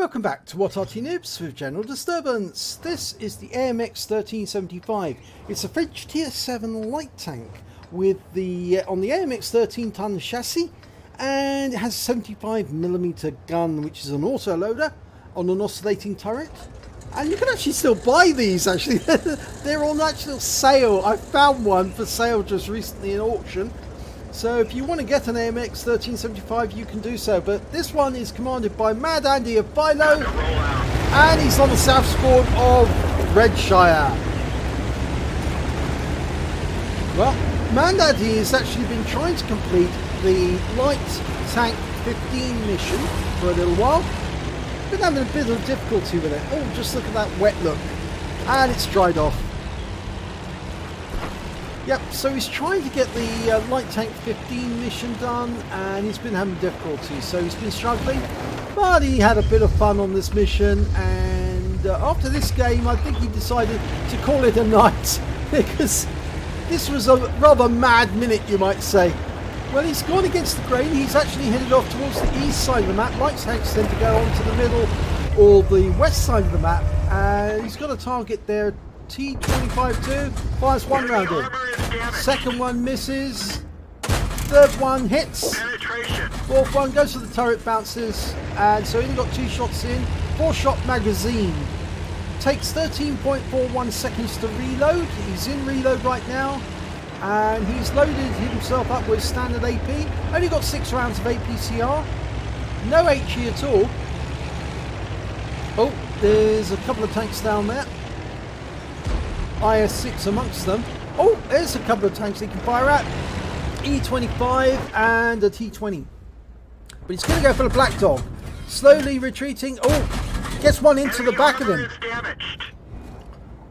Welcome back to What Arty Noobs with General Disturbance. This is the AMX 1375. It's a French Tier 7 light tank with the on the AMX 13-ton chassis, and it has a 75mm gun, which is an auto loader on an oscillating turret. And you can actually still buy these. Actually, they're on actual sale. I found one for sale just recently in auction. So if you want to get an AMX 1375, you can do so. But this one is commanded by Mad Andy of Philo, and he's on the south spawn of Redshire. Well, Mad Andy has actually been trying to complete the Light Tank 15 mission for a little while. Been having a bit of difficulty with it. Oh, just look at that wet look. And it's dried off. Yep, so he's trying to get the Light Tank 15 mission done, and he's been having difficulty, so he's been struggling. But he had a bit of fun on this mission, and after this game I think he decided to call it a night, because this was a rather mad minute, you might say. Well, he's gone against the grain. He's actually headed off towards the east side of the map. Light tanks tend to go on to the middle or the west side of the map, and he's got a target there. T25-2 fires one round in. Second one misses. Third one hits. Fourth one goes to the turret, bounces, and so he only got 2 shots in. 4-shot magazine. Takes 13.41 seconds to reload. He's in reload right now, and he's loaded himself up with standard AP. Only got 6 rounds of APCR. No HE at all. Oh, there's a couple of tanks down there. IS-6 amongst them. Oh, there's a couple of tanks he can fire at. E25 and a T20. But he's going to go for the Black Dog. Slowly retreating. Oh, gets one into the back of him.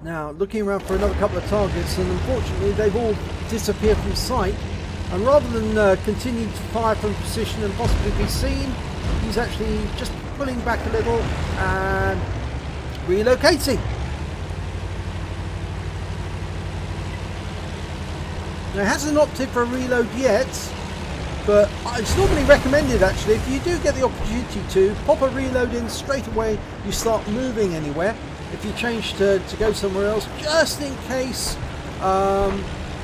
Now, looking around for another couple of targets, and unfortunately they've all disappeared from sight. And rather than continue to fire from position and possibly be seen, he's actually just pulling back a little and relocating. Now, it hasn't opted for a reload yet, but it's normally recommended actually, if you do get the opportunity to, pop a reload in straight away you start moving anywhere. If you change to go somewhere else, just in case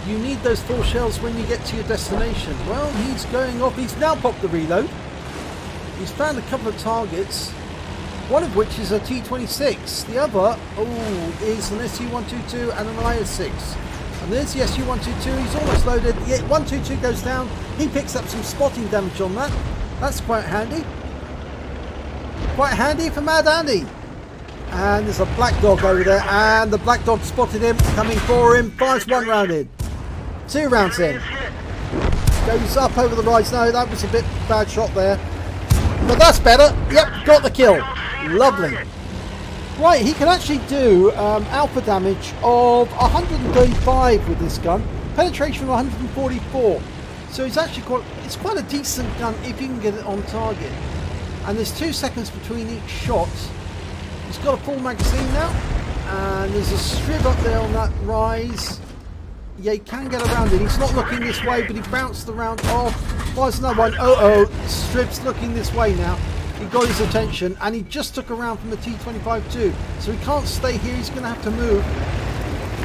you need those 4 shells when you get to your destination. Well, he's going off. He's now popped the reload. He's found a couple of targets, one of which is a T26. The other, is an SU-122 and an IS-6. And there's the SU-122, he's almost loaded. Yeah, 122 goes down. He picks up some spotting damage on that. That's quite handy. Quite handy for Mad Andy. And there's a Black Dog over there, and the Black Dog spotted him, coming for him. Fires 1 round in. 2 rounds in. Goes up over the rise. No, that was a bit bad shot there. But that's better. Yep, got the kill. Lovely. Right, he can actually do alpha damage of 135 with this gun, penetration of 144. So it's actually quite a decent gun if you can get it on target. And there's 2 seconds between each shot. He's got a full magazine now, and there's a strip up there on that rise. Yeah, he can get around it. He's not looking this way, but he bounced the round off. Fires another one. Oh, strip's looking this way now. He got his attention, and he just took a round from the T25 too, so he can't stay here. He's going to have to move.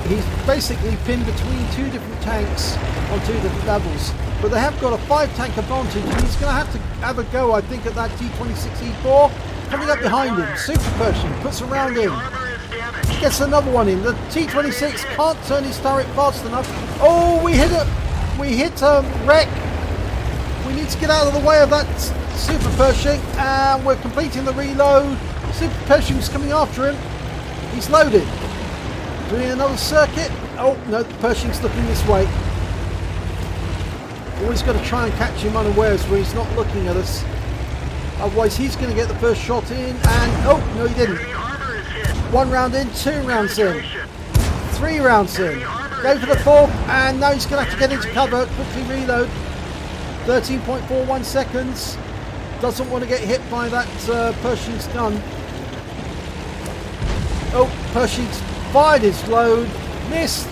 He's basically pinned between 2 different tanks on 2 different levels, but they have got a 5 tank advantage, and he's going to have a go, I think, at that T26 E4 coming up behind him. Super Pershing puts a round in, gets another one in. The T26 can't turn his turret fast enough. Oh, we hit a wreck. We need to get out of the way of that Super Pershing, and we're completing the reload. Super Pershing's coming after him. He's loaded. Doing another circuit. Oh no, the Pershing's looking this way. Always got to try and catch him unawares where he's not looking at us. Otherwise he's going to get the first shot in, and oh no, he didn't. 1 round in, 2 rounds in, 3 rounds in. Go for the 4th, and now he's going to have to get into cover. Quickly reload. 13.41 seconds. Doesn't want to get hit by that Pershing's gun. Oh, Pershing's fired his load. Missed.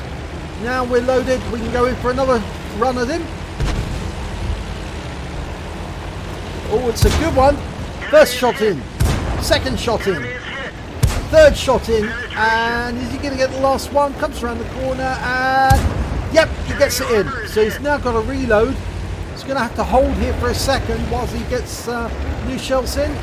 Now we're loaded. We can go in for another run at him. Oh, it's a good one. First shot in. Second shot in. Third shot in. And is he going to get the last one? Comes around the corner and... Yep, he gets it in. So he's now got to reload. He's going to have to hold here for a second whilst he gets new shells in.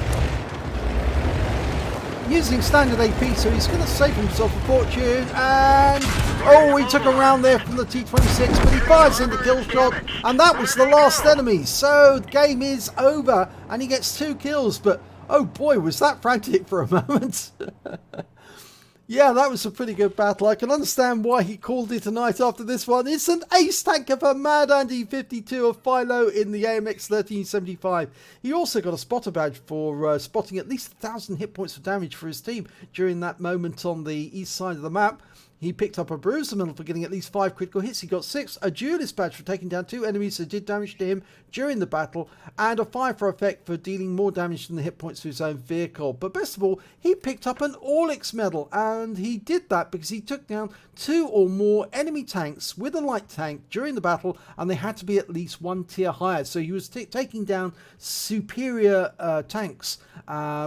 Using standard AP, so he's going to save himself a fortune. And oh, he took a round there from the T26, but he fires in the kill shot, and that was the last enemy. So the game is over, and he gets 2 kills. But oh boy, was that frantic for a moment. Yeah, that was a pretty good battle. I can understand why he called it a night after this one. It's an ace tank of a Mad Andy 52 of Philo in the AMX 1375. He also got a spotter badge for spotting at least 1,000 hit points of damage for his team during that moment on the east side of the map. He picked up a bruiser medal for getting at least 5 critical hits. He got 6, a duelist badge for taking down 2 enemies that did damage to him during the battle, and a 5 for effect for dealing more damage than the hit points to his own vehicle. But best of all, he picked up an Orlik medal, and he did that because he took down 2 or more enemy tanks with a light tank during the battle, and they had to be at least 1 tier higher. So he was taking down superior tanks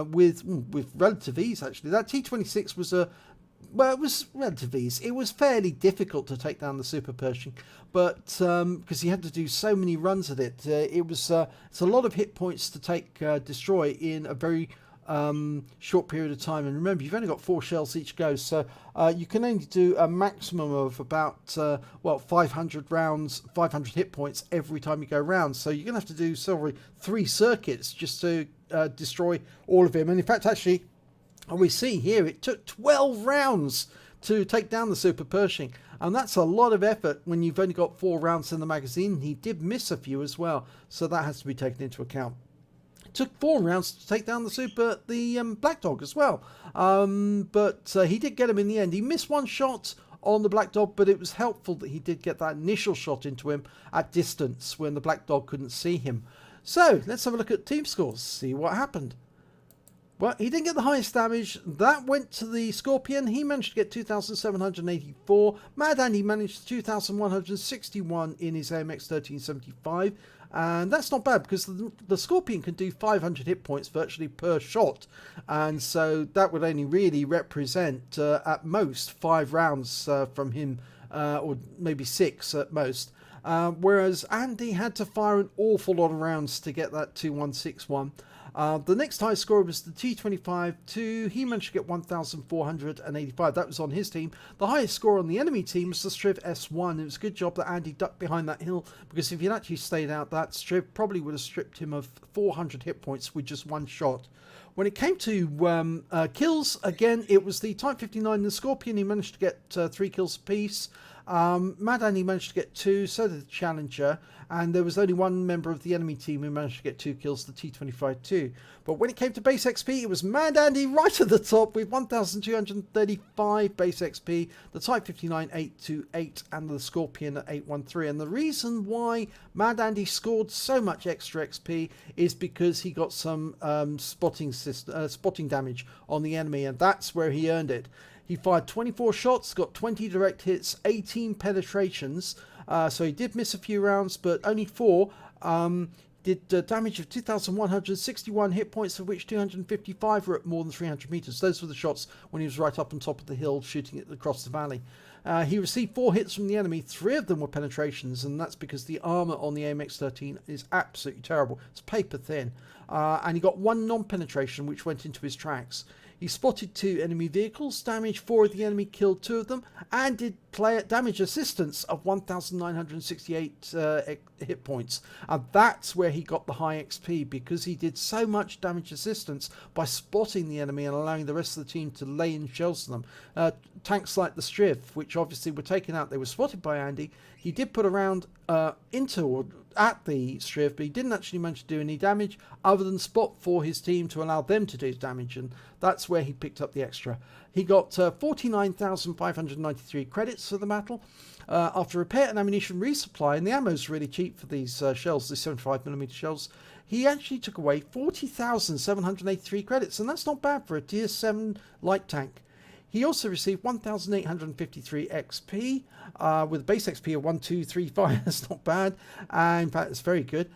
with relative ease, actually. That T26 was a... Well, it was relative ease. It was fairly difficult to take down the Super Pershing, but because he had to do so many runs at it, it's a lot of hit points to destroy in a very short period of time. And remember, you've only got 4 shells each go, so you can only do a maximum of about 500 rounds, 500 hit points every time you go round. So you're gonna have to do 3 circuits just to destroy all of him. And in fact, actually, and we see here it took 12 rounds to take down the Super Pershing, and that's a lot of effort when you've only got 4 rounds in the magazine. He did miss a few as well, so that has to be taken into account. It took 4 rounds to take down the Black Dog as well, but he did get him in the end. He missed 1 shot on the Black Dog, but it was helpful that he did get that initial shot into him at distance when the Black Dog couldn't see him. So let's have a look at team scores, see what happened. Well, he didn't get the highest damage. That went to the Scorpion. He managed to get 2,784. Mad Andy managed 2,161 in his AMX 1375. And that's not bad because the Scorpion can do 500 hit points virtually per shot. And so that would only really represent at most 5 rounds from him, or maybe 6 at most. Whereas Andy had to fire an awful lot of rounds to get that 2161. The next highest score was the T25-2. He managed to get 1,485. That was on his team. The highest score on the enemy team was the Striv S1. It was a good job that Andy ducked behind that hill, because if he'd actually stayed out, that Striv probably would have stripped him of 400 hit points with just 1 shot. When it came to kills, again, it was the Type 59, the Scorpion. He managed to get 3 kills apiece. Mad Andy managed to get 2, so did the Challenger, and there was only 1 member of the enemy team who managed to get 2 kills, the T25-2. But when it came to base XP, it was Mad Andy right at the top with 1,235 base XP, the Type 59 828, and the Scorpion at 813. And the reason why Mad Andy scored so much extra XP is because he got some spotting damage on the enemy, and that's where he earned it. He fired 24 shots, got 20 direct hits, 18 penetrations. So he did miss a few rounds, but only 4. Did damage of 2,161 hit points, of which 255 were at more than 300 meters. Those were the shots when he was right up on top of the hill, shooting it across the valley. He received 4 hits from the enemy. 3 of them were penetrations, and that's because the armor on the AMX 13 is absolutely terrible. It's paper thin. And he got 1 non-penetration, which went into his tracks. He spotted 2 enemy vehicles, damaged 4 of the enemy, killed 2 of them, and did damage assistance of 1,968 hit points. And that's where he got the high XP, because he did so much damage assistance by spotting the enemy and allowing the rest of the team to lay in shells to them. Tanks like the Striv, which obviously were taken out, they were spotted by Andy. He did put a round into or at the Striv, but he didn't actually manage to do any damage other than spot for his team to allow them to do damage, and that's where he picked up the extra. He got 49,593 credits for the battle. After repair and ammunition resupply, and the ammo's really cheap for these shells, these 75mm shells, he actually took away 40,783 credits, and that's not bad for a tier 7 light tank. He also received 1,853 XP with a base XP of 1,235. That's not bad. In fact, it's very good.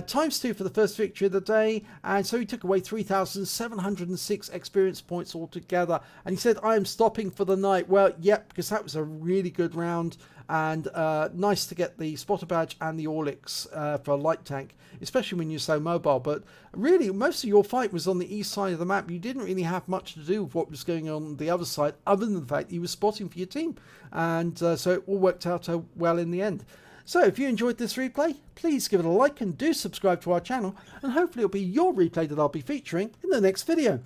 times 2 for the first victory of the day, and so he took away 3,706 experience points altogether. And he said, I am stopping for the night. Well, yep, because that was a really good round, and nice to get the spotter badge and the Orliks for a light tank, especially when you're so mobile. But really, most of your fight was on the east side of the map. You didn't really have much to do with what was going on the other side, other than the fact you were spotting for your team, and so it all worked out well in the end. So if you enjoyed this replay, please give it a like and do subscribe to our channel, and hopefully it'll be your replay that I'll be featuring in the next video.